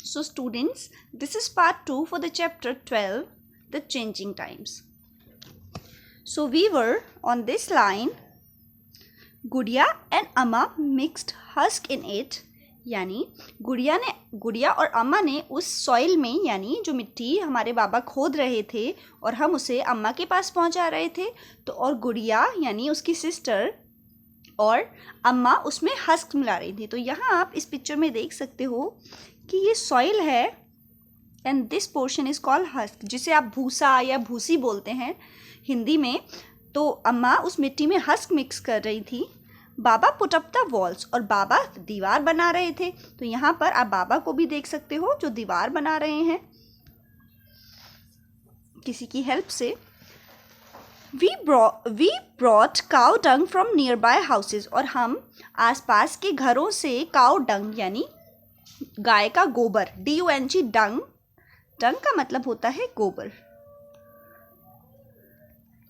So students, this is part 2 for the chapter 12, the changing times. So we were on this line, गुड़िया and अम्मा mixed husk in it, यानी गुड़िया और अम्मा ने उस सॉइल में, यानी जो मिट्टी हमारे बाबा खोद रहे थे और हम उसे अम्मा के पास पहुंचा रहे थे, तो और गुड़िया यानी उसकी सिस्टर और अम्मा उसमें हस्क मिला रही थी। तो यहाँ आप इस पिक्चर में देख सकते हो कि ये सॉइल है and this portion is called husk, जिसे आप भूसा या भूसी बोलते हैं हिंदी में। तो अम्मा उस मिट्टी में हस्क मिक्स कर रही थी। बाबा पुट अप द वॉल्स, और बाबा दीवार बना रहे थे। तो यहाँ पर आप बाबा को भी देख सकते हो जो दीवार बना रहे हैं किसी की हेल्प से। We brought cow dung from nearby houses, और हम आसपास के घरों से cow dung यानी गाय का गोबर, DUNG dung का मतलब होता है गोबर।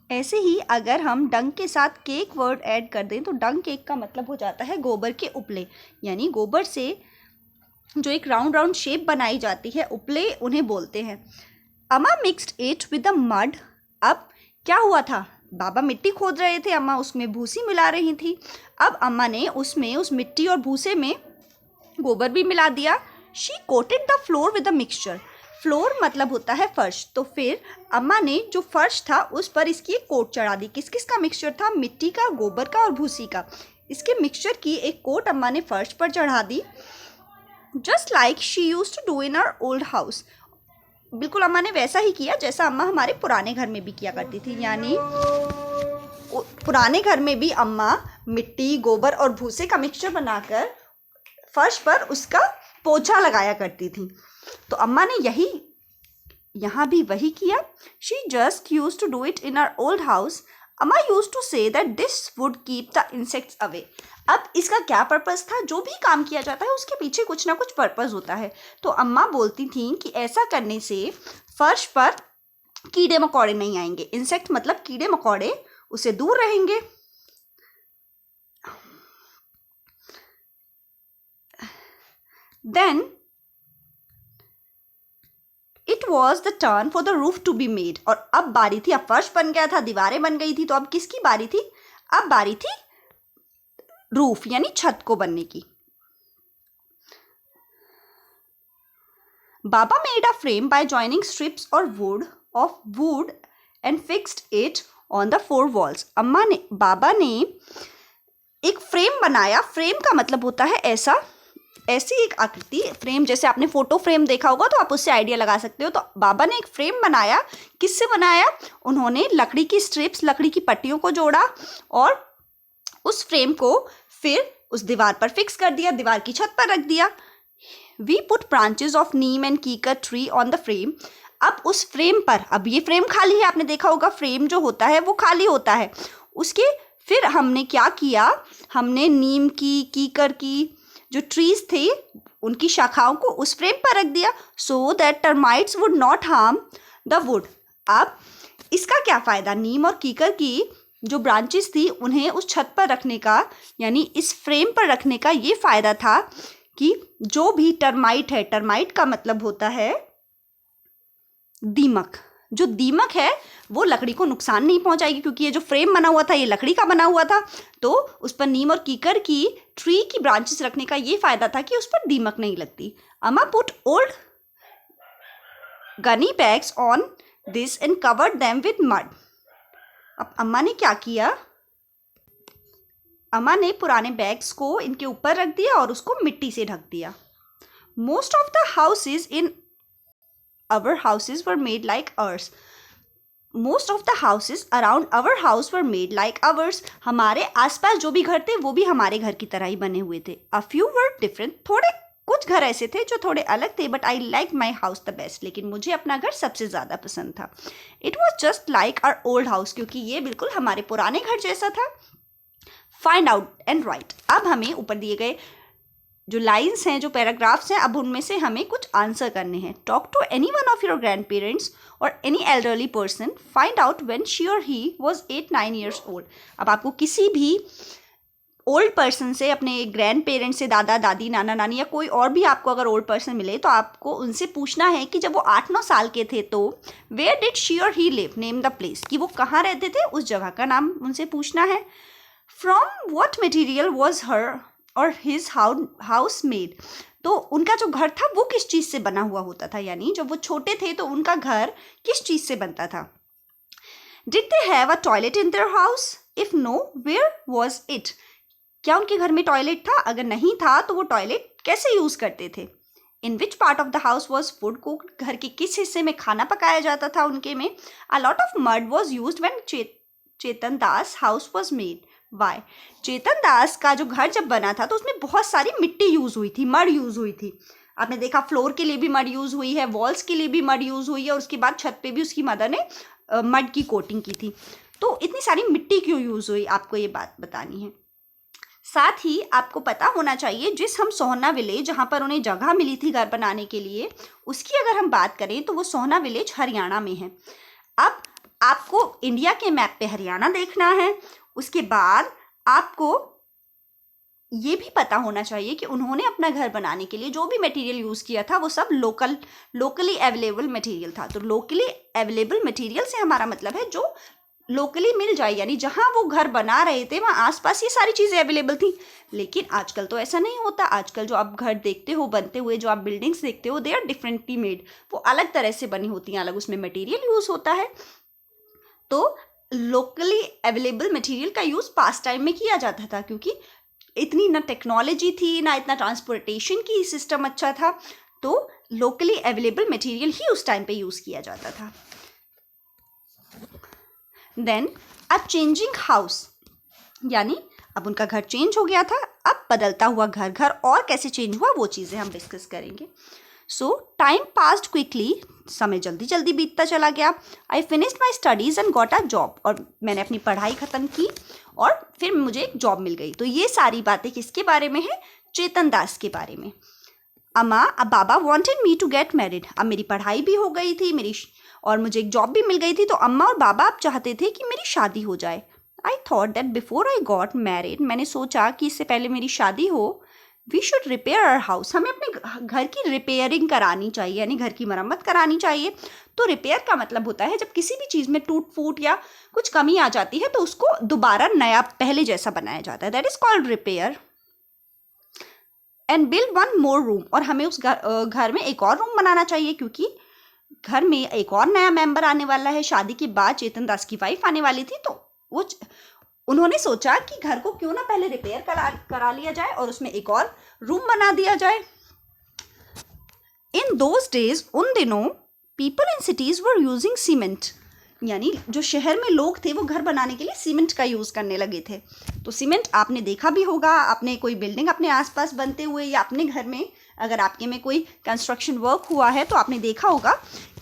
ऐसे ही अगर हम डंग के साथ केक वर्ड ऐड कर दें तो डंग केक का मतलब हो जाता है गोबर के उपले, यानी गोबर से जो एक राउंड शेप बनाई जाती है, उपले उन्हें बोलते हैं। अम्मा mixed it with the mud. अब क्या हुआ था, बाबा मिट्टी खोद रहे थे, अम्मा उसमें भूसी मिला रही थी। अब अम्मा ने उसमें उस मिट्टी और भूसे में गोबर भी मिला दिया। She coated the floor with the mixture. Floor मतलब होता है फर्श। तो फिर अम्मा ने जो फर्श था उस पर इसकी एक कोट चढ़ा दी। किस किस का मिक्सचर था, मिट्टी का, गोबर का और भूसी का। इसके मिक्सचर की एक कोट अम्मा ने फर्श पर चढ़ा दी। Just like she used to do in our old house. बिल्कुल अम्मा ने वैसा ही किया जैसा अम्मा हमारे पुराने घर में भी किया करती थी, यानी पुराने घर में भी अम्मा मिट्टी, गोबर और भूसे का मिक्सचर बनाकर फर्श पर उसका पोछा लगाया करती थी। तो अम्मा ने यहाँ भी वही किया। She just used to do it in our old house. Amma used to say that this would keep the insects away. अब इसका क्या पर्पस था, जो भी काम किया जाता है उसके पीछे कुछ ना कुछ पर्पस होता है। तो अम्मा बोलती थी कि ऐसा करने से फर्श पर कीड़े मकोड़े नहीं आएंगे। इंसेक्ट मतलब कीड़े मकोड़े, उसे दूर रहेंगे। Then it was the turn for the roof to be made. और अब बारी थी, अब फर्श बन गया था, दीवारें बन गई थी, तो अब किसकी बारी थी, अब बारी थी रूफ यानी छत को बनने की। Baba made a frame by joining strips of wood and fixed it on the 4 walls. बाबा ने एक फ्रेम बनाया। फ्रेम का मतलब होता है ऐसी एक आकृति। फ्रेम जैसे आपने फोटो फ्रेम देखा होगा तो आप उससे आइडिया लगा सकते हो। तो बाबा ने एक फ्रेम बनाया। किससे बनाया, उन्होंने लकड़ी की स्ट्रिप्स, लकड़ी की पट्टियों को जोड़ा और उस फ्रेम को फिर उस दीवार पर फिक्स कर दिया, दीवार की छत पर रख दिया। We put branches of neem and kikar tree on the frame. अब उस फ्रेम पर, अब ये फ्रेम खाली है, आपने देखा होगा फ्रेम जो होता है वो खाली होता है। उसके फिर हमने क्या किया, हमने नीम की, कीकर की जो ट्रीज थे उनकी शाखाओं को उस फ्रेम पर रख दिया, so that termites would not harm the wood. अब इसका क्या फ़ायदा, नीम और कीकर की जो ब्रांचेस थी उन्हें उस छत पर रखने का, यानी इस फ्रेम पर रखने का ये फ़ायदा था कि जो भी टर्माइट है, टर्माइट का मतलब होता है दीमक, जो दीमक है वो लकड़ी को नुकसान नहीं पहुंचाएगी, क्योंकि ये जो फ्रेम बना हुआ था ये लकड़ी का बना हुआ था। तो उस पर नीम और कीकर की ट्री की ब्रांचेस रखने का ये फायदा था कि उस पर दीमक नहीं लगती। अम्मा put old Ghani bags on this and covered them with mud. अब अम्मा ने क्या किया, अम्मा ने पुराने बैग्स को इनके ऊपर रख दिया और उसको मिट्टी से ढक दिया। Most of the houses in our houses were made like ours. Most of the houses around our house were made like ours. हमारे आसपास जो भी घर थे वो भी हमारे घर की तरह ही बने हुए थे। A few were different. थोड़े कुछ घर ऐसे थे जो थोड़े अलग थे, but I liked my house the best. लेकिन मुझे अपना घर सबसे ज़्यादा पसंद था। It was just like our old house, क्योंकि ये बिल्कुल हमारे पुराने घर जैसा था। Find out and write. अब हमें ऊपर दिए गए जो लाइन्स हैं, जो पैराग्राफ्स हैं, अब उनमें से हमें कुछ आंसर करने हैं। Talk to any one of your grand parents or any elderly person, find out when she or he was 8-9 years old। अब आपको किसी भी ओल्ड पर्सन से, अपने ग्रैंड पेरेंट्स से, दादा दादी नाना नानी या कोई और भी आपको अगर ओल्ड पर्सन मिले तो आपको उनसे पूछना है कि जब वो 8-9 साल के थे तो where did she or he live, name the place, कि वो कहाँ रहते थे, उस जगह का नाम उनसे पूछना है। From what material was her और हिज हाउस मेड, तो उनका जो घर था वो किस चीज़ से बना हुआ होता था, यानी जब वो छोटे थे तो उनका घर किस चीज़ से बनता था। Did they have a toilet in their house, if no where was it, क्या उनके घर में टॉयलेट था, अगर नहीं था तो वो टॉयलेट कैसे यूज करते थे। In which part of the house was food cooked, घर के किस हिस्से में खाना पकाया जाता था उनके में। A lot of mud was used when Chetan Das house was made, why, Chetan Das का जो घर जब बना था तो उसमें बहुत सारी मिट्टी यूज हुई थी, मड यूज हुई थी। आपने देखा फ्लोर के लिए भी मड यूज हुई है, वॉल्स के लिए भी मड यूज हुई है, और उसके बाद छत पे भी उसकी मदर ने मड की कोटिंग की थी। तो इतनी सारी मिट्टी क्यों यूज हुई, आपको ये बात बतानी है। साथ ही आपको पता होना चाहिए जिस हम सोहना विलेज, जहाँ पर उन्हें जगह मिली थी घर बनाने के लिए, उसकी अगर हम बात करें तो वो सोहना विलेज हरियाणा में है। अब आपको इंडिया के मैप पे हरियाणा देखना है, उसके बाद आपको ये भी पता होना चाहिए कि उन्होंने अपना घर बनाने के लिए जो भी मटेरियल यूज़ किया था वो सब लोकली अवेलेबल मटेरियल था। तो लोकली अवेलेबल मटेरियल से हमारा मतलब है जो लोकली मिल जाए, यानी जहाँ वो घर बना रहे थे वहाँ आसपास ये सारी चीज़ें अवेलेबल थी। लेकिन आजकल तो ऐसा नहीं होता, आजकल जो आप घर देखते हो बनते हुए, जो आप बिल्डिंग्स देखते हो, दे आर डिफरेंटली मेड, वो अलग तरह से बनी होती हैं, अलग उसमें मटेरियल यूज़ होता है। तो लोकली अवेलेबल मटेरियल का यूज़ पास्ट टाइम में किया जाता था, क्योंकि इतनी ना टेक्नोलॉजी थी ना इतना ट्रांसपोर्टेशन की सिस्टम अच्छा था, तो लोकली अवेलेबल मटेरियल ही उस टाइम पे यूज़ किया जाता था। देन अब चेंजिंग हाउस, यानी अब उनका घर चेंज हो गया था, अब बदलता हुआ घर और कैसे चेंज हुआ वो चीज़ें हम डिस्कस करेंगे। सो टाइम पास्ड क्विकली, समय जल्दी जल्दी बीतता चला गया। I finished my studies and got a job, और मैंने अपनी पढ़ाई ख़त्म की और फिर मुझे एक जॉब मिल गई। तो ये सारी बातें किसके बारे में है, चेतन दास के बारे में। अम्मा अब Baba wanted me to get married, अब मेरी पढ़ाई भी हो गई थी मेरी और मुझे एक जॉब भी मिल गई थी, तो अम्मा और बाबा अब चाहते थे कि मेरी शादी हो जाए। I thought that before I got married, मैंने सोचा कि इससे पहले मेरी शादी हो, we should repair our house, हमें अपने घर की रिपेयरिंग करानी चाहिए, यानी घर की मरम्मत करानी चाहिए। तो रिपेयर का मतलब होता है जब किसी भी चीज़ में टूट फूट या कुछ कमी आ जाती है तो उसको दोबारा नया पहले जैसा बनाया जाता है, that is called repair. And build one more room, और हमें उस घर में एक और रूम बनाना चाहिए, क्योंकि घर में एक और नया मेंबर आने वाला है। शादी के बाद चेतन दास की वाइफ आने वाली थी, तो उन्होंने सोचा कि घर को क्यों ना पहले रिपेयर करा लिया जाए और उसमें एक और रूम बना दिया जाए। इन दोज डेज, उन दिनों, people in cities were using cement, यानी जो शहर में लोग थे वो घर बनाने के लिए सीमेंट का यूज़ करने लगे थे। तो सीमेंट आपने देखा भी होगा, आपने कोई बिल्डिंग अपने आसपास बनते हुए या अपने घर में अगर आपके में कोई कंस्ट्रक्शन वर्क हुआ है तो आपने देखा होगा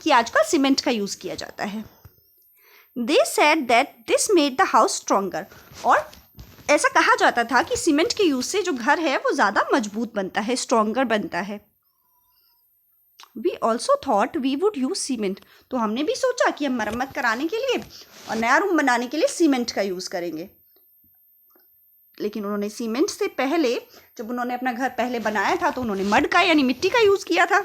कि आजकल सीमेंट का यूज़ किया जाता है। They said that this made the house stronger, और ऐसा कहा जाता था कि सीमेंट के यूज़ से जो घर है वो ज़्यादा मजबूत बनता है, स्ट्रॉन्गर बनता है। We also thought we would use cement, तो हमने भी सोचा कि हम मरम्मत कराने के लिए और नया रूम बनाने के लिए सीमेंट का यूज़ करेंगे। लेकिन उन्होंने सीमेंट से पहले, जब उन्होंने अपना घर पहले बनाया था तो उन्होंने मड का यानी मिट्टी का यूज़ किया था।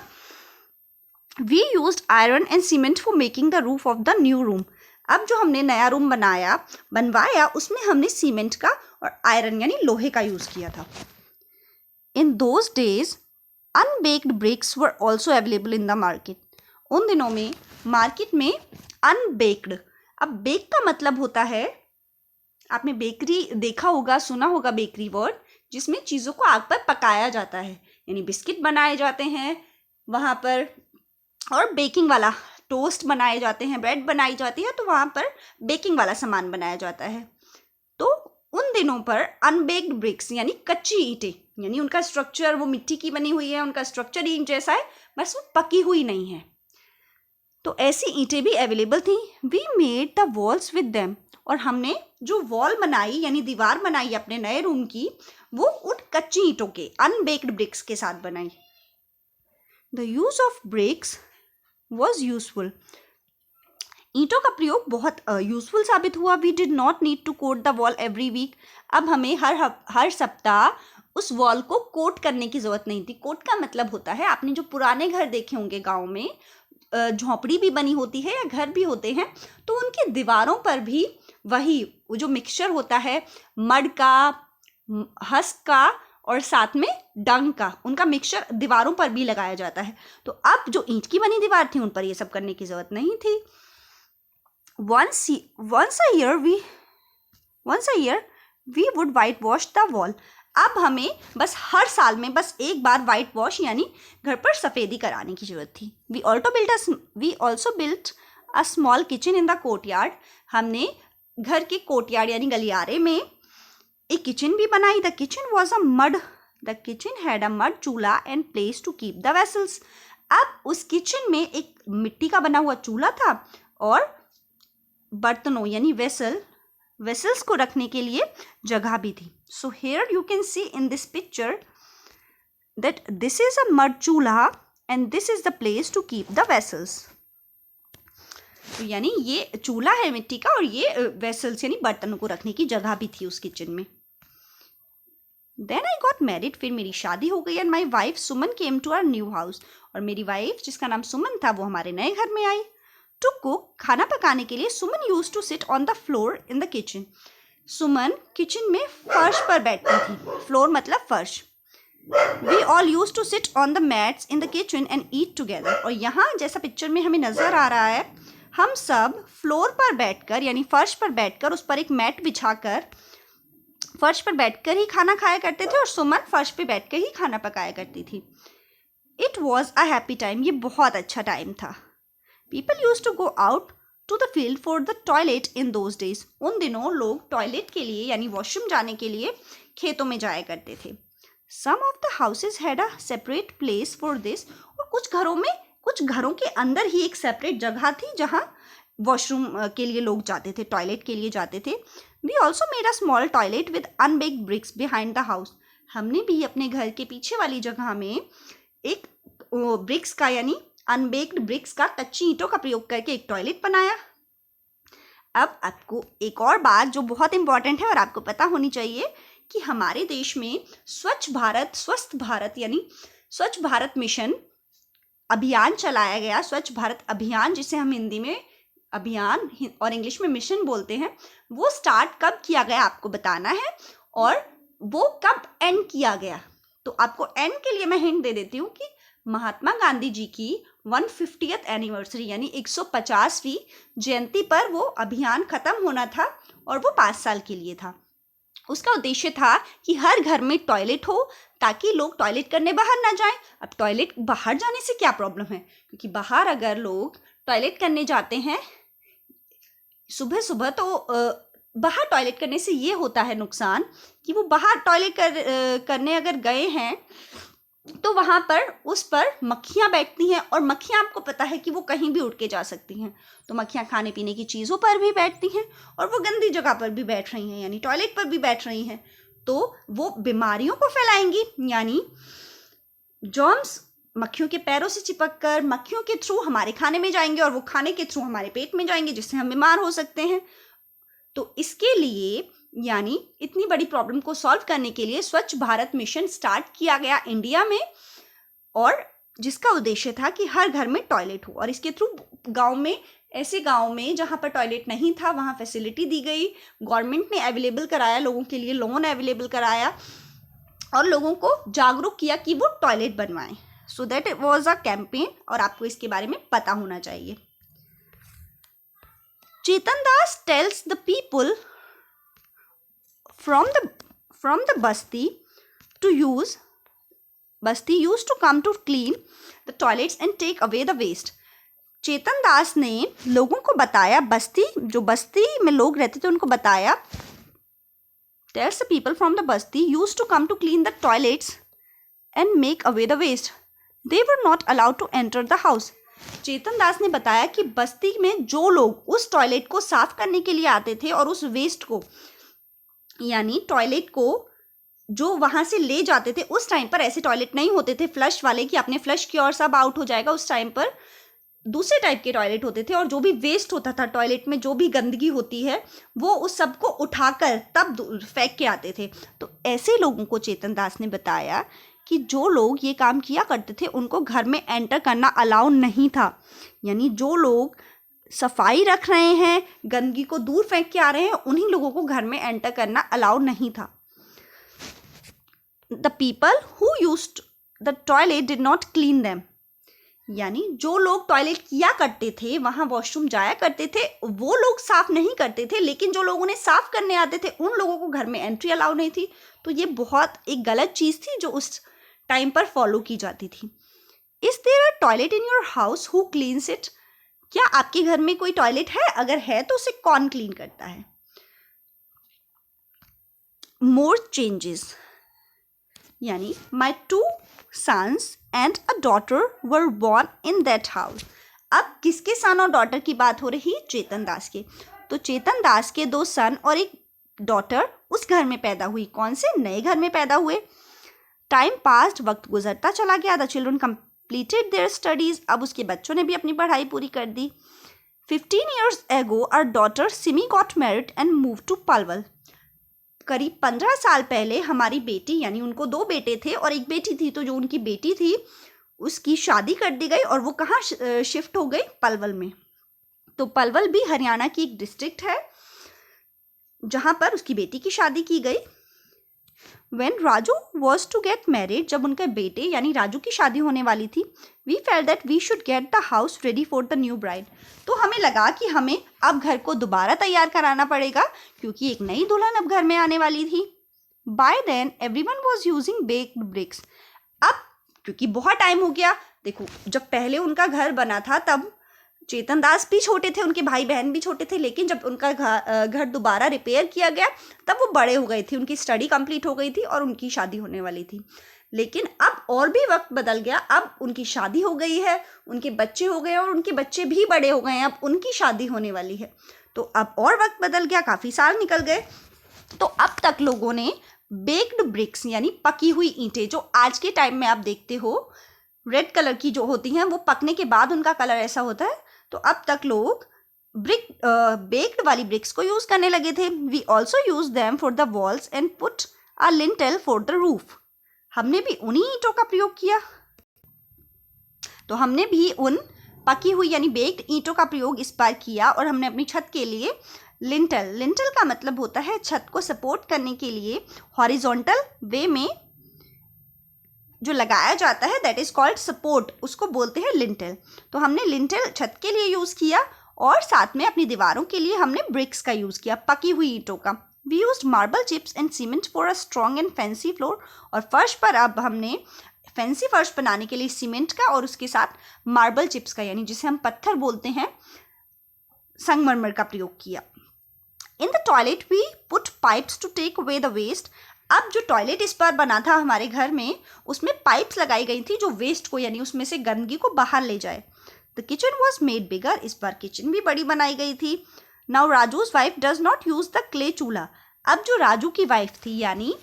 We used iron and cement for making the roof of the new room, अब जो हमने नया रूम बनवाया उसमें हमने सीमेंट का और आयरन यानी लोहे का यूज़ किया था। In those days unbaked bricks were also available in the market, उन दिनों में मार्केट में अनबेक्ड, अब बेक का मतलब होता है, आपने बेकरी देखा होगा, सुना होगा बेकरी वर्ड, जिसमें चीज़ों को आग पर पकाया जाता है, यानी बिस्किट बनाए जाते हैं वहाँ पर, और बेकिंग वाला टोस्ट बनाए जाते हैं, ब्रेड बनाई जाती है, तो वहाँ पर बेकिंग वाला सामान बनाया जाता है। तो उन दिनों पर अनबेक्ड ब्रिक्स यानी कच्ची ईंटें, यानी उनका स्ट्रक्चर वो मिट्टी की बनी हुई है, उनका स्ट्रक्चर ईंट जैसा है, बस वो पकी हुई नहीं है, तो ऐसी ईंटें भी अवेलेबल थी। We made the walls with them, और हमने जो वॉल बनाई यानी दीवार बनाई अपने नए रूम की, वो उन कच्ची ईंटों के अनबेक्ड ब्रिक्स के साथ बनाई। The use of bricks was useful, ईंटों का प्रयोग बहुत यूजफुल साबित हुआ। We did not need to coat the wall every week. अब हमें हर सप्ताह उस वॉल को कोट करने की ज़रूरत नहीं थी। कोट का मतलब होता है, आपने जो पुराने घर देखे होंगे गांव में, झोंपड़ी भी बनी होती है या घर भी होते हैं, तो उनकी दीवारों पर भी वही वो जो मिक्सचर होता है मड का, हस्क का और साथ में डंग का, उनका मिक्सचर दीवारों पर भी लगाया जाता है। तो अब जो ईंट की बनी दीवार थी उन पर ये सब करने की ज़रूरत नहीं थी। once a year we would whitewash the wall। अब हमें बस हर साल में बस एक बार वाइट वॉश यानी घर पर सफ़ेदी कराने की ज़रूरत थी। We also built a small kitchen in the courtyard. हमने घर के कोर्टयार्ड यानी गलियारे में एक किचन भी बनाई। The kitchen had a mud chulha and place to keep the vessels. अब उस किचन में एक मिट्टी का बना हुआ चूल्हा था और बर्तनों यानी वेसल्स को रखने के लिए जगह भी थी। So here you can see in this picture that this is a mud chulha and this is the place to keep the vessels. तो यानी ये चूल्हा है मिट्टी का और ये वेसल्स यानी बर्तनों को रखने की जगह भी थी उस किचन में। Then I got married. फिर मेरी शादी हो गई and my wife Suman came to our new house. और मेरी वाइफ जिसका नाम सुमन था वो हमारे नए घर में आई। टू कुक, खाना पकाने के लिए Suman use to sit on the floor in the kitchen. Suman kitchen में फर्श पर बैठती थी। फ्लोर मतलब फर्श। We all use to sit on the mats in the kitchen and eat together. और यहाँ जैसा पिक्चर में हमें नजर आ रहा है, हम सब फ्लोर पर बैठकर यानी फर्श पर बैठकर उस पर एक मैट बिछाकर फर्श पर बैठकर ही खाना खाया करते थे और सुमन फर्श पे बैठकर ही खाना पकाया करती थी। It was a happy time. ये बहुत अच्छा टाइम था। People use to go out to the field for the toilet in those days. उन दिनों लोग टॉयलेट के लिए यानी वॉशरूम जाने के लिए खेतों में जाया करते थे। Some of the houses had a separate place for this. और कुछ घरों के अंदर ही एक सेपरेट जगह थी जहाँ वॉशरूम के लिए लोग जाते थे, टॉयलेट के लिए जाते थे। We also made a small toilet with unbaked bricks behind the house. हमने भी अपने घर के पीछे वाली जगह में एक ब्रिक्स का यानी अनबेक्ड ब्रिक्स का, कच्ची ईंटों का प्रयोग करके एक टॉयलेट बनाया। अब आपको एक और बात जो बहुत इंपॉर्टेंट है और आपको पता होनी चाहिए कि हमारे देश में स्वच्छ भारत स्वस्थ भारत यानी स्वच्छ भारत मिशन अभियान चलाया गया। स्वच्छ भारत अभियान जिसे हम हिंदी में अभियान और इंग्लिश में मिशन बोलते हैं, वो स्टार्ट कब किया गया आपको बताना है और वो कब एंड किया गया। तो आपको एंड के लिए मैं हिंट दे देती हूँ कि महात्मा गांधी जी की 150th एनिवर्सरी यानी 150वीं जयंती पर वो अभियान खत्म होना था और वो 5 साल के लिए था। उसका उद्देश्य था कि हर घर में टॉयलेट हो ताकि लोग टॉयलेट करने बाहर ना जाएं। अब टॉयलेट बाहर जाने से क्या प्रॉब्लम है, क्योंकि बाहर अगर लोग टॉयलेट करने जाते हैं सुबह सुबह तो बाहर टॉयलेट करने से ये होता है नुकसान कि वो बाहर टॉयलेट करने अगर गए हैं तो वहाँ पर उस पर मक्खियाँ बैठती हैं और मक्खियाँ आपको पता है कि वो कहीं भी उड़ के जा सकती हैं। तो मक्खियाँ खाने पीने की चीज़ों पर भी बैठती हैं और वो गंदी जगह पर भी बैठ रही हैं यानी टॉयलेट पर भी बैठ रही हैं, तो वो बीमारियों को फैलाएंगी। यानी जर्म्स मक्खियों के पैरों से चिपक कर मक्खियों के थ्रू हमारे खाने में जाएंगे और वो खाने के थ्रू हमारे पेट में जाएंगे, जिससे हम बीमार हो सकते हैं। तो इसके लिए यानी इतनी बड़ी प्रॉब्लम को सॉल्व करने के लिए स्वच्छ भारत मिशन स्टार्ट किया गया इंडिया में, और जिसका उद्देश्य था कि हर घर में टॉयलेट हो। और इसके थ्रू गांव में, ऐसे गांव में जहां पर टॉयलेट नहीं था वहां फैसिलिटी दी गई, गवर्नमेंट ने अवेलेबल कराया, लोगों के लिए लोन अवेलेबल कराया और लोगों को जागरूक किया कि वो टॉयलेट बनवाएं। So that it was a campaign और आपको इसके बारे में पता होना चाहिए। Chetan Das tells the people from the Basti used to come to clean the toilets and take away the waste। चेतन दास ने लोगों को बताया, जो बस्ती में लोग रहते थे उनको बताया, tells the people from the Basti used to come to clean the toilets and make away the waste। They were not allowed to enter the house। चेतन दास ने बताया कि बस्ती में जो लोग उस टॉयलेट को साफ करने के लिए आते थे और उस वेस्ट को यानी टॉयलेट को जो वहां से ले जाते थे, उस टाइम पर ऐसे टॉयलेट नहीं होते थे फ्लश वाले कि आपने फ्लश किया और सब आउट हो जाएगा। उस टाइम पर दूसरे टाइप के टॉयलेट होते थे और जो भी वेस्ट होता था टॉयलेट में, जो भी गंदगी होती है, वो उस सब को उठाकर तब फेंक के आते थे। तो ऐसे लोगों को चेतन दास ने बताया कि जो लोग ये काम किया करते थे उनको घर में एंटर करना अलाउ नहीं था। यानी जो लोग सफाई रख रहे हैं, गंदगी को दूर फेंक के आ रहे हैं, उन्हीं लोगों को घर में एंटर करना अलाउ नहीं था। The people who used the toilet did not clean them. यानी जो लोग टॉयलेट किया करते थे, वहाँ वॉशरूम जाया करते थे, वो लोग साफ नहीं करते थे, लेकिन जो लोग उन्हें साफ करने आते थे उन लोगों को घर में एंट्री अलाउ नहीं थी। तो ये बहुत एक गलत चीज़ थी जो उस टाइम पर फॉलो की जाती थी। Is there a toilet in your house who cleans it? क्या आपके घर में कोई टॉयलेट है? अगर है तो उसे कौन क्लीन करता है? मोर चेंजेस, यानी माई 2 sons and a daughter were born in that house. अब किसके सन और डॉटर की बात हो रही? चेतन दास के। तो चेतन दास के 2 सन और एक डॉटर उस घर में पैदा हुई। कौन से? नए घर में पैदा हुए। टाइम पास्ट, वक्त गुजरता चला गया। The children completed their studies, अब उसके बच्चों ने भी अपनी पढ़ाई पूरी कर दी। 15 years ago our daughter Simi got married and moved to Palwal. करीब 15 साल पहले हमारी बेटी, यानी उनको 2 बेटे थे और एक बेटी थी, तो जो उनकी बेटी थी उसकी शादी कर दी गई और वो कहाँ शिफ्ट हो गई? पलवल में। तो पलवल भी हरियाणा की एक डिस्ट्रिक्ट है जहाँ पर उसकी बेटी की शादी की गई। When Raju was to get married, जब उनके बेटे यानी राजू की शादी होने वाली थी, we felt that we should get the house ready for the new bride. तो हमें लगा कि हमें अब घर को दोबारा तैयार कराना पड़ेगा क्योंकि एक नई दुल्हन अब घर में आने वाली थी। By then everyone was using baked bricks. अब क्योंकि बहुत टाइम हो गया, देखो जब पहले उनका घर बना था तब चेतन दास भी छोटे थे, उनके भाई बहन भी छोटे थे, लेकिन जब उनका घर दोबारा रिपेयर किया गया तब वो बड़े हो गए थे, उनकी स्टडी कंप्लीट हो गई थी और उनकी शादी होने वाली थी। लेकिन अब और भी वक्त बदल गया, अब उनकी शादी हो गई है, उनके बच्चे हो गए और उनके बच्चे भी बड़े हो गए हैं, अब उनकी शादी होने वाली है। तो अब और वक्त बदल गया, काफ़ी साल निकल गए। तो अब तक लोगों ने बेक्ड ब्रिक्स यानी पकी हुई ईंटें, जो आज के टाइम में आप देखते हो रेड कलर की जो होती हैं, वो पकने के बाद उनका कलर ऐसा होता है, तो अब तक लोग बेक्ड वाली ब्रिक्स को यूज करने लगे थे। We also use them for the walls and put a lintel for the roof. हमने भी उन्हीं ईंटों का प्रयोग किया। तो हमने भी उन पकी हुई यानी बेक्ड ईंटों का प्रयोग इस बार किया और हमने अपनी छत के लिए लिंटल का मतलब होता है छत को सपोर्ट करने के लिए हॉरिजॉन्टल वे में जो लगाया जाता है, दैट इज कॉल्ड सपोर्ट, उसको बोलते हैं लिंटेल। तो हमने लिंटेल छत के लिए यूज किया और साथ में अपनी दीवारों के लिए हमने ब्रिक्स का यूज किया, पकी हुई ईंटों का। We used marble chips and cement for a strong and fancy floor. और फर्श पर अब हमने फैंसी फर्श बनाने के लिए सीमेंट का और उसके साथ मार्बल चिप्स का, यानी जिसे हम पत्थर बोलते हैं, संगमरमर का प्रयोग किया। In the toilet we put pipes to take away the waste. अब जो टॉयलेट इस बार बना था हमारे घर में, उसमें पाइप्स लगाई गई थी जो वेस्ट को यानी उसमें से गंदगी को बाहर ले जाए। द किचन वॉज मेड बिगर। इस बार किचन भी बड़ी बनाई गई थी। Now Raju's wife does not use the clay चूल्हा। अब जो राजू की वाइफ थी यानी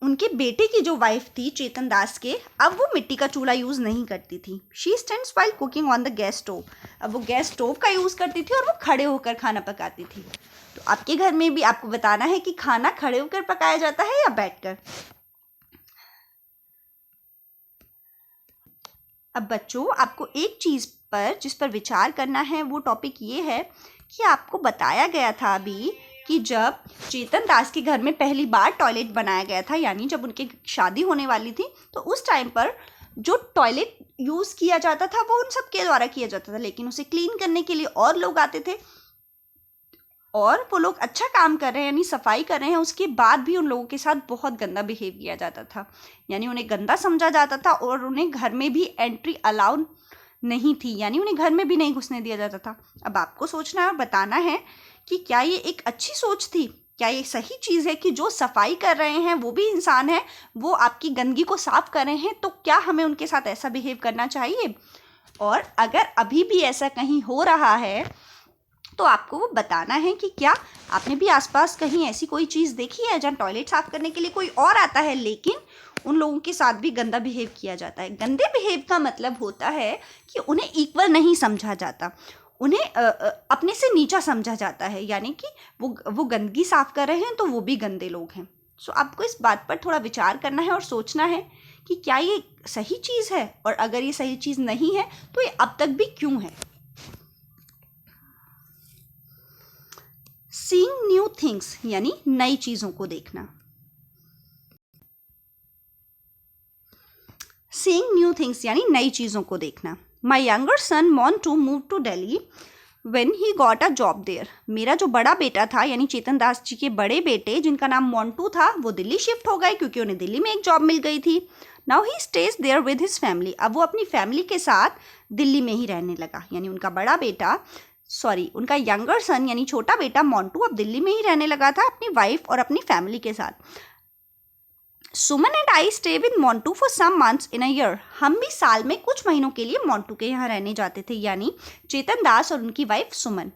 उनके बेटे की जो वाइफ थी चेतन दास के, अब वो मिट्टी का चूल्हा यूज नहीं करती थी। She stands while cooking on the gas stove. अब वो गैस स्टोव का यूज करती थी और वो खड़े होकर खाना पकाती थी। तो आपके घर में भी आपको बताना है कि खाना खड़े होकर पकाया जाता है या बैठकर। अब बच्चों, आपको एक चीज पर जिस पर विचार करना है वो टॉपिक ये है कि आपको बताया गया था अभी कि जब चेतन दास के घर में पहली बार टॉयलेट बनाया गया था, यानी जब उनकी शादी होने वाली थी, तो उस टाइम पर जो टॉयलेट यूज किया जाता था वो उन सबके द्वारा किया जाता था, लेकिन उसे क्लीन करने के लिए और लोग आते थे और वो लोग अच्छा काम कर रहे हैं यानी सफाई कर रहे हैं, उसके बाद भी उन लोगों के साथ बहुत गंदा बिहेव किया जाता था, यानी उन्हें गंदा समझा जाता था और उन्हें घर में भी एंट्री अलाउ नहीं थी, यानी उन्हें घर में भी नहीं घुसने दिया जाता था। अब आपको सोचना है और बताना है कि क्या ये एक अच्छी सोच थी, क्या ये सही चीज़ है कि जो सफाई कर रहे हैं वो भी इंसान है, वो आपकी गंदगी को साफ कर रहे हैं, तो क्या हमें उनके साथ ऐसा बिहेव करना चाहिए? और अगर अभी भी ऐसा कहीं हो रहा है तो आपको वो बताना है कि क्या आपने भी आसपास कहीं ऐसी कोई चीज़ देखी है जहाँ टॉयलेट साफ करने के लिए कोई और आता है लेकिन उन लोगों के साथ भी गंदा बिहेव किया जाता है। गंदे बिहेव का मतलब होता है कि उन्हें इक्वल नहीं समझा जाता, उन्हें अपने से नीचा समझा जाता है, यानी कि वो गंदगी साफ कर रहे हैं तो वो भी गंदे लोग हैं। सो आपको इस बात पर थोड़ा विचार करना है और सोचना है कि क्या ये सही चीज़ है, और अगर ये सही चीज़ नहीं है तो ये अब तक भी क्यों है। सीइंग न्यू थिंग्स यानी नई चीज़ों को देखना। सीइंग न्यू थिंग्स यानी नई चीज़ों को देखना। My younger son want to move to Delhi when he got a job there. मेरा जो बड़ा बेटा था यानी चेतन दास जी के बड़े बेटे जिनका नाम मोंटू था, वो दिल्ली शिफ्ट हो गए क्योंकि उन्हें दिल्ली में एक जॉब मिल गई थी। Now he stays there with his family. अब वो अपनी फैमिली के साथ दिल्ली में ही रहने लगा, यानी उनका बड़ा बेटा उनका यंगर सन यानी छोटा बेटा मोंटू अब दिल्ली में ही रहने लगा था अपनी वाइफ और अपनी फैमिली के साथ। Suman and I stay with Montu for some months in a year. हम भी साल में कुछ महीनों के लिए मोंटू के यहाँ रहने जाते थे, यानी चेतन दास और उनकी wife Suman.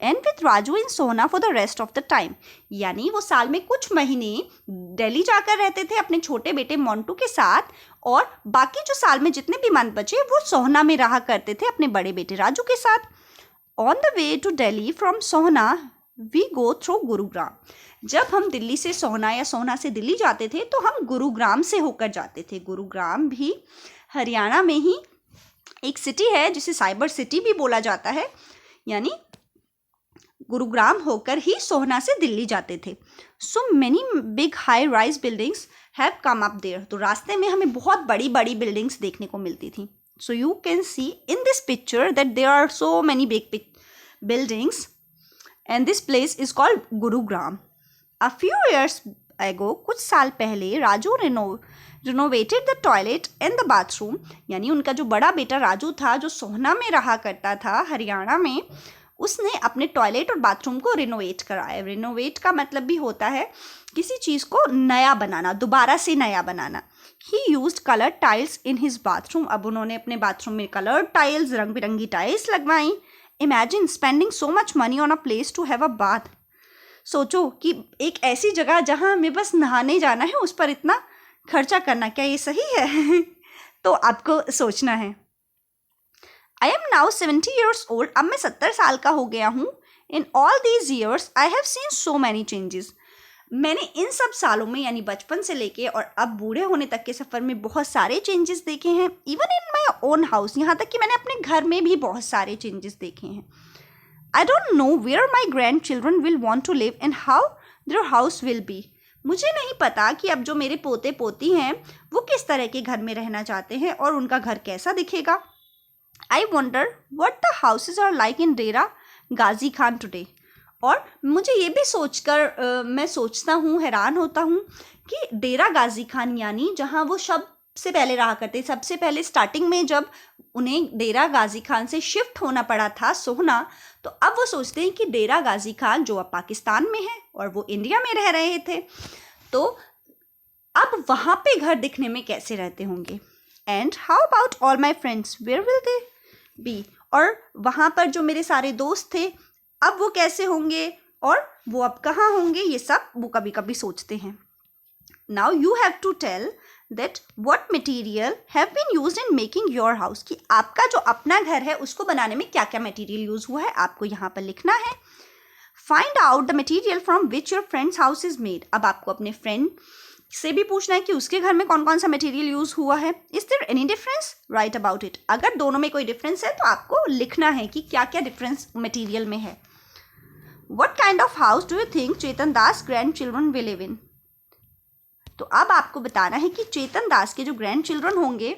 And with Raju in Sohna for the rest of the time, यानी वो साल में कुछ महीने दिल्ली जाकर रहते थे अपने छोटे बेटे मोंटू के साथ, और बाकी जो साल में जितने भी मंथ बचे वो सोहना में रहा करते थे अपने बड़े बेटे राजू के साथ। On the way to Delhi from Sohna we go through Gurugram. जब हम दिल्ली से सोहना या सोहना से दिल्ली जाते थे तो हम गुरुग्राम से होकर जाते थे। गुरुग्राम भी हरियाणा में ही एक सिटी है जिसे साइबर सिटी भी बोला जाता है, यानी गुरुग्राम होकर ही सोहना से दिल्ली जाते थे। So many big high rise buildings have come up there. तो रास्ते में हमें बहुत बड़ी बड़ी बिल्डिंग्स देखने को मिलती थी। So you can see in this picture that there are so many big buildings and this place is called Gurugram. A few years ago, कुछ साल पहले Raju renovated the toilet and the bathroom, यानी उनका जो बड़ा बेटा राजू था जो सोहना में रहा करता था हरियाणा में, उसने अपने टॉयलेट और बाथरूम को रिनोवेट कराया। रिनोवेट का मतलब भी होता है किसी चीज़ को नया बनाना, दोबारा से नया बनाना। He used colour tiles in his bathroom. अब उन्होंने अपने बाथरूम में कलर टाइल्स, रंग बिरंगी टाइल्स लगवाई। Imagine spending so much money on a place to have a bath. सोचो कि एक ऐसी जगह जहां हमें बस नहाने जाना है उस पर इतना खर्चा करना, क्या ये सही है? तो आपको सोचना है। I am now 70 years old। अब मैं 70 साल का हो गया हूँ। In all these years I have seen so many changes. मैंने इन सब सालों में यानी बचपन से लेके और अब बूढ़े होने तक के सफ़र में बहुत सारे चेंजेस देखे हैं। Even in my own house, यहाँ तक कि मैंने अपने घर में भी बहुत सारे चेंजेस देखे हैं। I don't know where my grandchildren will want to live and how their house will be। मुझे नहीं पता कि अब जो मेरे पोते पोती हैं वो किस तरह के घर में रहना चाहते हैं और उनका घर कैसा दिखेगा। I wonder what the houses are like in Dera Ghazi Khan today। और मुझे ये भी सोचकर मैं सोचता हूँ, हैरान होता हूँ कि डेरा गाजी खान यानी जहाँ वो सबसे पहले रहा करते, सबसे पहले स्टार्टिंग में जब उन्हें डेरा गाजी खान से शिफ्ट होना पड़ा था सोहना, तो अब वो सोचते हैं कि डेरा गाजी खान जो अब पाकिस्तान में है और वो इंडिया में रह रहे थे, तो अब वहाँ पे घर दिखने में कैसे रहते होंगे। And how about all my friends, where will they be. और वहाँ पर जो मेरे सारे दोस्त थे अब वो कैसे होंगे और वो अब कहाँ होंगे, ये सब वो कभी कभी सोचते हैं। Now you have to tell that what material have been used in making your house, कि आपका जो अपना घर है उसको बनाने में क्या क्या मटेरियल यूज़ हुआ है आपको यहाँ पर लिखना है। Find out the material from which your friends house is made. अब आपको अपने फ्रेंड से भी पूछना है कि उसके घर में कौन कौन सा मटेरियल यूज़ हुआ है। Is there any difference, write about it. अगर दोनों में कोई डिफरेंस है तो आपको लिखना है कि क्या क्या डिफरेंस मटेरियल में है। What kind of house do you think Chetan Das grand children will live in. तो अब आपको बताना है कि चेतन दास के जो ग्रैंड चिल्ड्रन होंगे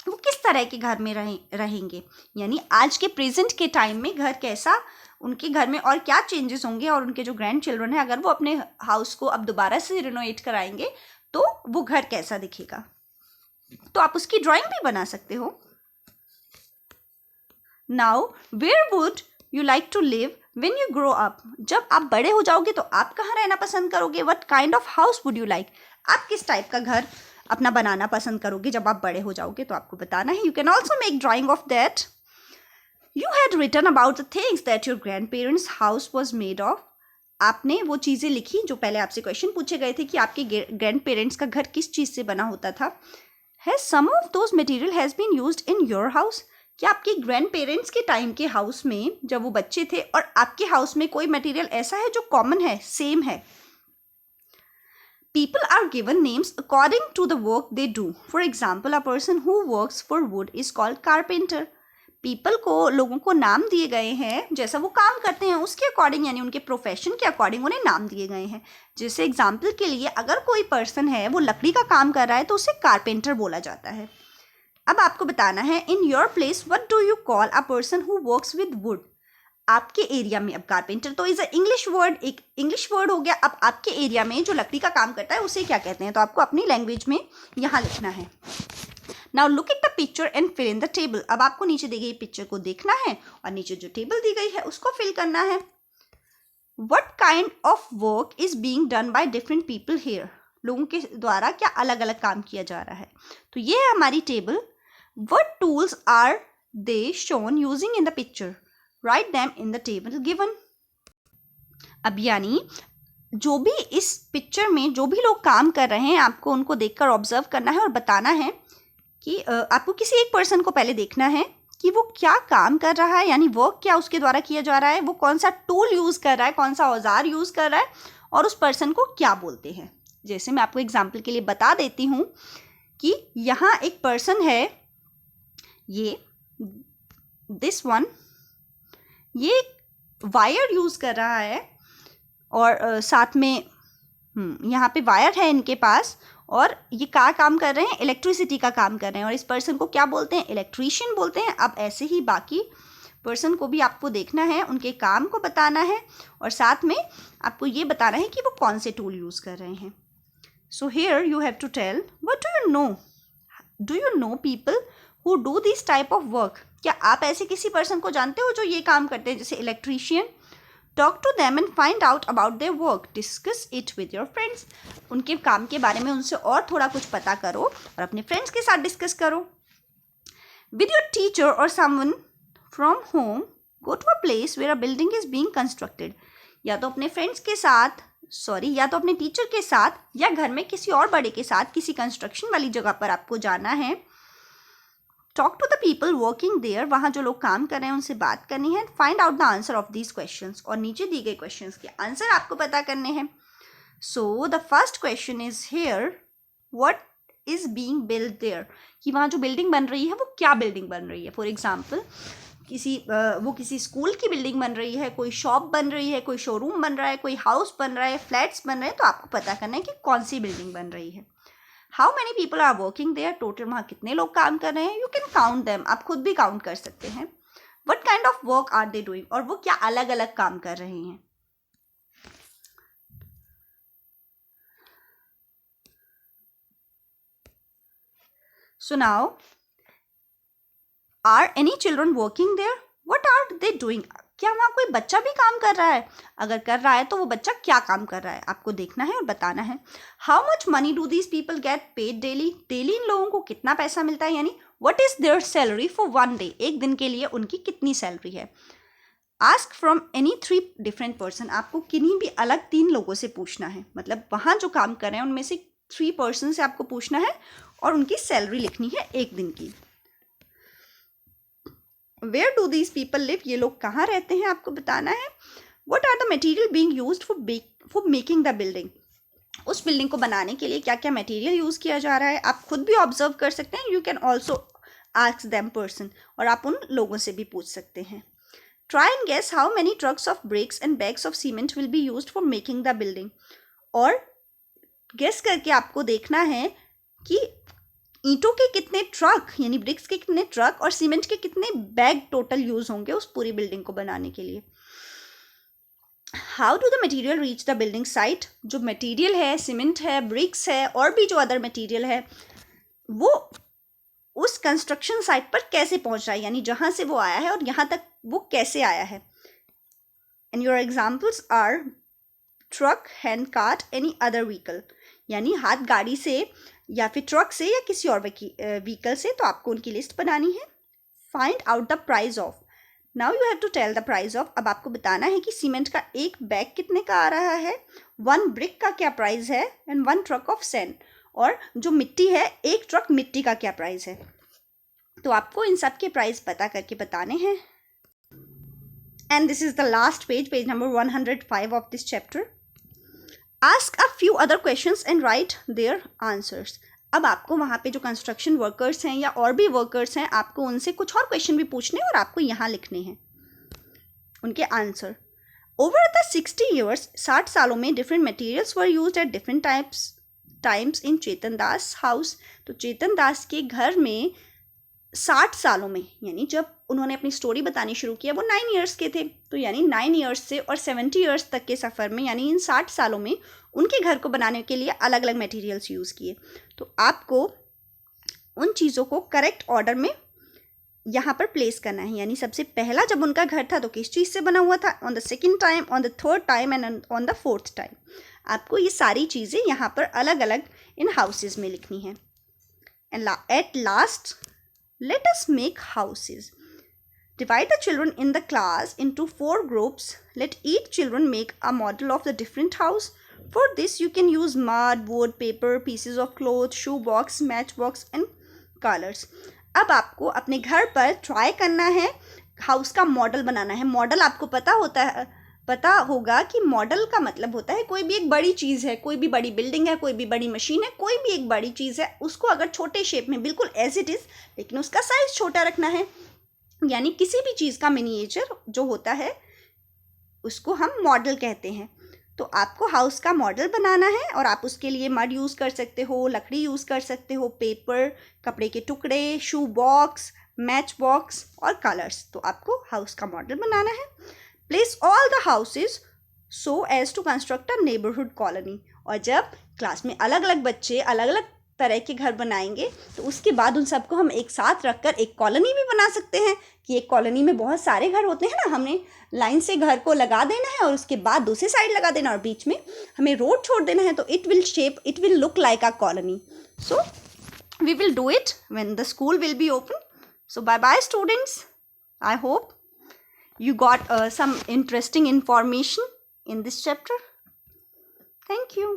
वो किस तरह के घर में रहेंगे, यानी आज के प्रेजेंट के टाइम में घर कैसा, उनके घर में और क्या चेंजेस होंगे, और उनके जो ग्रैंड चिल्ड्रन है अगर वो अपने हाउस को अब दोबारा से रिनोवेट कराएंगे तो वो घर कैसा दिखेगा। तो आप उसकी ड्राइंग भी बना सकते हो। Now where would you like to live when you grow up. जब आप बड़े हो जाओगे तो आप कहाँ रहना पसंद करोगे। What kind of house would you like, आप किस टाइप का घर अपना बनाना पसंद करोगे जब आप बड़े हो जाओगे, तो आपको बताना है। You can also make drying of that. You had written about the things that your grandparents' house was made of. आपने वो चीज़ें लिखी जो पहले आपसे क्वेश्चन पूछे गए थे कि आपके ग्रैंड पेरेंट्स का घर किस चीज़ से बना होता था. Has some of those material has been used in your house? क्या आपके ग्रैंड पेरेंट्स के टाइम के हाउस में जब वो बच्चे थे और आपके हाउस में कोई मटेरियल ऐसा है जो कॉमन है, सेम है? People are given names according to the work they do. For example, a person who works for wood is called carpenter. People को लोगों को नाम दिए गए हैं जैसा वो काम करते हैं उसके अकॉर्डिंग, यानी उनके प्रोफेशन के अकॉर्डिंग उन्हें नाम दिए गए हैं. जैसे एग्जाम्पल के लिए अगर कोई पर्सन है वो लकड़ी का काम कर रहा है तो उसे कारपेंटर बोला जाता है. अब आपको बताना है in your place what do you call a person who works with would. आपके एरिया में, अब कारपेंटर तो इज अ इंग्लिश वर्ड, एक इंग्लिश वर्ड हो गया. अब आपके एरिया में जो लकड़ी का काम करता है उसे क्या कहते हैं, तो आपको अपनी लैंग्वेज में यहाँ लिखना है. Now look at the picture and fill in the table. अब आपको नीचे दी गई पिक्चर को देखना है और नीचे जो टेबल दी गई है उसको फिल करना है. What kind of work is being done by different people here. लोगों के द्वारा क्या अलग अलग काम किया जा रहा है. तो ये है हमारी table. What tools are they shown using in the picture. Write them in the table given. अब यानी जो भी इस पिक्चर में जो भी लोग काम कर रहे हैं आपको उनको देखकर ऑब्जर्व करना है और बताना है कि आपको किसी एक पर्सन को पहले देखना है कि वो क्या काम कर रहा है, यानी वर्क क्या उसके द्वारा किया जा रहा है, वो कौन सा टूल यूज़ कर रहा है, कौन सा औजार यूज़ कर रहा है और उस पर्सन को क्या बोलते हैं. जैसे मैं आपको एग्जाम्पल के लिए बता देती हूँ कि यहाँ एक पर्सन है, ये दिस वन, ये वायर यूज़ कर रहा है और साथ में यहाँ पे वायर है इनके पास और ये क्या काम कर रहे हैं, इलेक्ट्रिसिटी का काम कर रहे हैं और इस पर्सन को क्या बोलते हैं, इलेक्ट्रीशियन बोलते हैं. अब ऐसे ही बाकी पर्सन को भी आपको देखना है, उनके काम को बताना है और साथ में आपको ये बताना है कि वो कौन से टूल यूज़ कर रहे हैं. So here you have to tell what do you know people who do this type of work. क्या आप ऐसे किसी पर्सन को जानते हो जो ये काम करते हैं, जैसे electrician. Talk to them and find out about their work. Discuss it with your friends. उनके काम के बारे में उनसे और थोड़ा कुछ पता करो और अपने फ्रेंड्स के साथ डिस्कस करो. With your teacher or someone from home go to a place where a building is being constructed. या तो अपने फ्रेंड्स के साथ, या तो अपने टीचर के साथ या घर में किसी और बड़े के साथ किसी कंस्ट्रक्शन वाली जगह पर आपको जाना है. Talk to the people working there. वहाँ जो लोग काम कर रहे हैं उनसे बात करनी है. Find out the answer of these questions. और नीचे दी गए क्वेश्चंस के आंसर आपको पता करने हैं. So the first question is here what is being build their. कि वहाँ जो बिल्डिंग बन रही है वो क्या बिल्डिंग बन रही है. फॉर एग्जाम्पल किसी स्कूल की बिल्डिंग बन रही है, कोई शॉप बन रही है, कोई शोरूम बन रहा है, कोई हाउस बन रहा है, फ्लैट्स बन रहे हैं. तो आपको पता करना है कि कौन सी बिल्डिंग बन रही है. How many people are working there. Total वहाँ कितने लोग काम कर रहे हैं. You can count them. आप खुद भी काउंट कर सकते हैं. What kind of work are they doing. और वो क्या अलग अलग काम कर रहे हैं. So now are any children working there. What are they doing. क्या वहाँ कोई बच्चा भी काम कर रहा है. अगर कर रहा है तो वो बच्चा क्या काम कर रहा है आपको देखना है और बताना है. How much money do these people get paid daily. Daily इन लोगों को कितना पैसा मिलता है, यानी what is their salary for one day. एक दिन के लिए उनकी कितनी सैलरी है. Ask from any 3 different person. आपको किन्हीं भी अलग 3 लोगों से पूछना है. मतलब वहाँ जो काम कर रहे हैं उनमें से 3 पर्सन से आपको पूछना है और उनकी सैलरी लिखनी है एक दिन की. Where do these people live. ये लोग कहाँ रहते हैं आपको बताना है. What are the material being used for making the building. उस बिल्डिंग को बनाने के लिए क्या क्या मटेरियल यूज़ किया जा रहा है. आप खुद भी ऑब्जर्व कर सकते हैं. You can also ask them person. और आप उन लोगों से भी पूछ सकते हैं. Try and guess how many trucks of bricks and bags of cement will be used for making the building. और गेस करके आपको देखना है कि ईंटों के कितने ट्रक, यानी ब्रिक्स के कितने ट्रक और सीमेंट के कितने बैग टोटल यूज होंगे उस पूरी बिल्डिंग को बनाने के लिए. How do the material reach the building site. जो मटेरियल है, सीमेंट है, ब्रिक्स है और भी जो अदर मटेरियल है वो उस कंस्ट्रक्शन साइट पर कैसे पहुंच रहा है, यानी जहां से वो आया है और यहाँ तक वो कैसे आया है. And your examples are truck, hand cart, any other vehicle. यानी हाथ गाड़ी से या फिर ट्रक से या किसी और व्हीकल से. तो आपको उनकी लिस्ट बनानी है. Find out the price of. Now you have to tell the price of, अब आपको बताना है कि सीमेंट का एक बैग कितने का आ रहा है, 1 ब्रिक का क्या प्राइस है, एंड 1 ट्रक ऑफ सैंड, और जो मिट्टी है एक ट्रक मिट्टी का क्या प्राइस है। तो आपको इन सब के प्राइस पता करके बताने हैं। And this is the last page, page number 105 of this chapter. Ask a few other questions and right their answers. अब आपको वहाँ पे जो कंस्ट्रक्शन वर्कर्स हैं या और भी वर्कर्स हैं, आपको उनसे कुछ और क्वेश्चन भी पूछने और आपको यहाँ लिखने हैं उनके आंसर। ओवर द 60 years, 60 सालों में different materials were used at different times in Chetan Das house. तो चेतन दास के घर में 60 सालों में, यानी जब उन्होंने अपनी स्टोरी बतानी शुरू किया वो 9 years के थे, तो यानी 9 years से और 70 years तक के सफ़र में, यानी इन 60 सालों में उनके घर को बनाने के लिए अलग अलग मटेरियल्स यूज़ किए। तो आपको उन चीज़ों को करेक्ट ऑर्डर में यहाँ पर प्लेस करना है। यानी सबसे पहला जब उनका घर था तो किस चीज़ से बना हुआ था, on the second time, on the third time and on the fourth time. आपको ये सारी चीज़ें यहाँ पर अलग अलग इन हाउसेज में लिखनी है। And at last, let us make houses. Divide the children in the class into 4 groups. Let each children make a model of the different house. For this you can use mud, wood, paper, pieces of cloth, shoe box, matchbox and colors. अब आपको अपने घर पर try करना है, house का model बनाना है। Model आपको पता होगा कि मॉडल का मतलब होता है कोई भी एक बड़ी चीज़ है, कोई भी बड़ी बिल्डिंग है, कोई भी बड़ी मशीन है, कोई भी एक बड़ी चीज़ है, उसको अगर छोटे शेप में बिल्कुल एज इट इज़, लेकिन उसका साइज़ छोटा रखना है। यानी किसी भी चीज़ का मिनिएचर जो होता है उसको हम मॉडल कहते हैं। तो आपको हाउस का मॉडल बनाना है और आप उसके लिए मड यूज़ कर सकते हो, लकड़ी यूज़ कर सकते हो, पेपर, कपड़े के टुकड़े, शू बॉक्स, मैच बॉक्स और कलर्स। तो आपको हाउस का मॉडल बनाना है। Place all the houses so as to construct a neighborhood colony. और जब क्लास में अलग अलग बच्चे अलग अलग तरह के घर बनाएंगे तो उसके बाद उन सबको हम एक साथ रखकर एक कॉलोनी भी बना सकते हैं कि एक कॉलोनी में बहुत सारे घर होते हैं ना, हमने लाइन से घर को लगा देना है और उसके बाद दूसरी साइड लगा देना और बीच में हमें रोड छोड़ देना है, तो it will look like a colony. So we will do it when the school will be open. So bye bye students, I hope you got some interesting information in this chapter. Thank you.